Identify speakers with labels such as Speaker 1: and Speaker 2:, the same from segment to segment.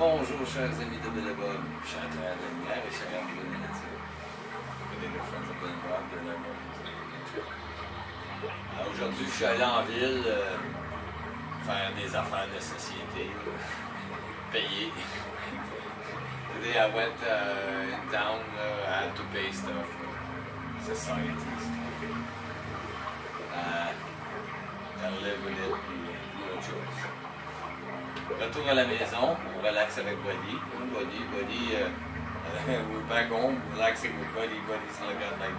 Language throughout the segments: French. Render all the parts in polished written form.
Speaker 1: Bonjour chers amis de Bellebonne, chanteur de Lumière et chers amis de la nature. Aujourd'hui, je suis allé en ville faire des affaires de société, payer. Today I went in town, I had to pay stuff, society stuff. Gotta live with it, no choice. Retour à la maison, on relaxe avec Buddy. We're back home, relaxing with Buddy. Buddy's got like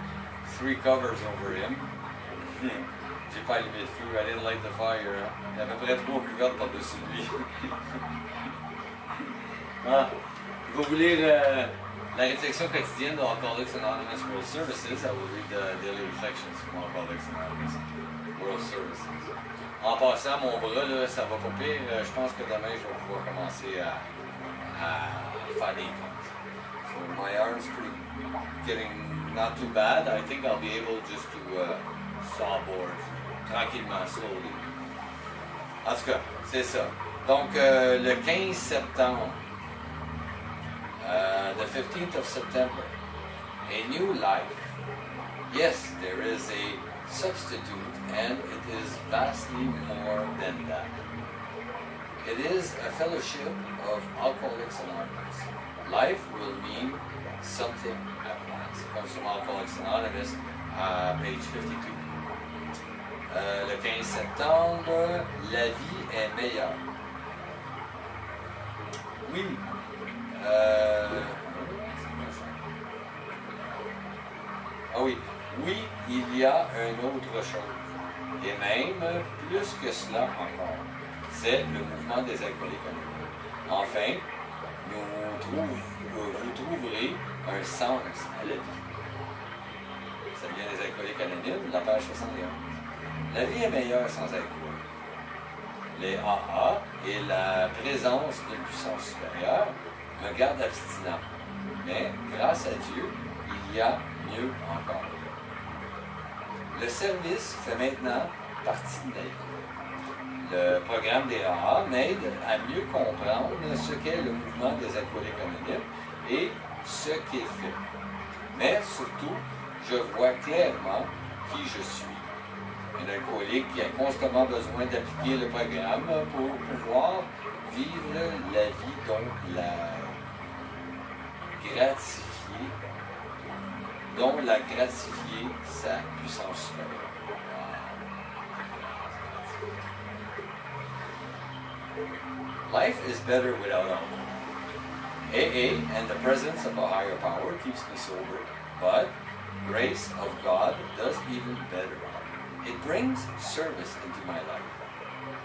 Speaker 1: 3 covers over him. J'ai pas allumé le feu, I didn't light the fire. Hein. Il y a à peu près 3 cuvettes par-dessus lui. Ah, je vais vous lire la réflexion quotidienne de Alcooliques Anonymes World Services. I will read the daily reflections from Alcooliques Anonymes World Services. En passant, mon bras, là, ça va pas pire. Je pense que demain, je vais pouvoir commencer à faire des pompes. So my arm's getting not too bad. I think I'll be able just to saw boards tranquillement, slowly. En tout cas, c'est ça. Donc, le 15 septembre, the 15th of September, a new life. Yes, there is a substitute, and it is vastly more than that. It is a fellowship of Alcoholics Anonymous. Life will mean something at once. It comes from Alcoholics Anonymous, page 52. Le 15 septembre, la vie est meilleure. Oui. Ah oui. Oui, il y a une autre chose, et même plus que cela encore, c'est le mouvement des alcooliques anonymes. Enfin, vous trouverez un sens à la vie. Ça vient des alcooliques anonymes, la page 71. La vie est meilleure sans alcool. Les AA et la présence d'une puissance supérieure me gardent abstinent, mais grâce à Dieu, il y a mieux encore. Le service fait maintenant partie de ma vie. Le programme des AA m'aide à mieux comprendre ce qu'est le mouvement des alcooliques anonymes et ce qu'il fait. Mais surtout, je vois clairement qui je suis. Un alcoolique qui a constamment besoin d'appliquer le programme pour pouvoir vivre la vie, donc la gratifier sa puissance supérieure. Life is better without alcohol. AA and the presence of a higher power keeps me sober, but grace of God does even better. It brings service into my life.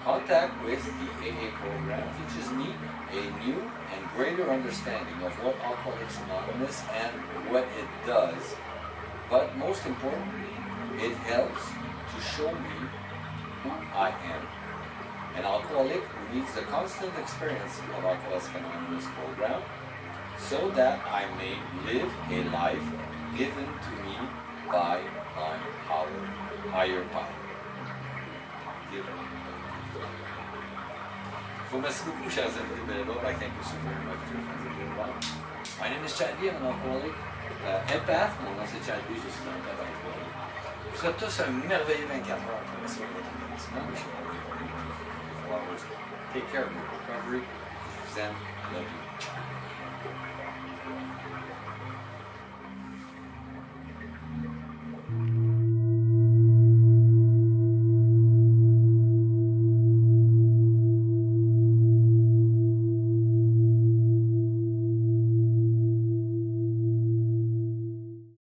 Speaker 1: Contact with the AA program teaches me a new and greater understanding of what Alcoholics Anonymous and what it does, but most importantly, it helps to show me who I am. An alcoholic who needs the constant experience of Alcoholics Anonymous program so that I may live a life given to me by my higher power. Merci beaucoup, chers amis de Bellebonne. I thank you so very much, dear friends of Bellebonne. My name is Chad B. I'm an alcoholic. Empath, mon nom c'est Chad B. Je suis un empath alcoolique. Vous serez tous un merveilleux 24 heures pour rester avec votre établissement. Je suis Take care of your recovery. Je vous aime. I love you.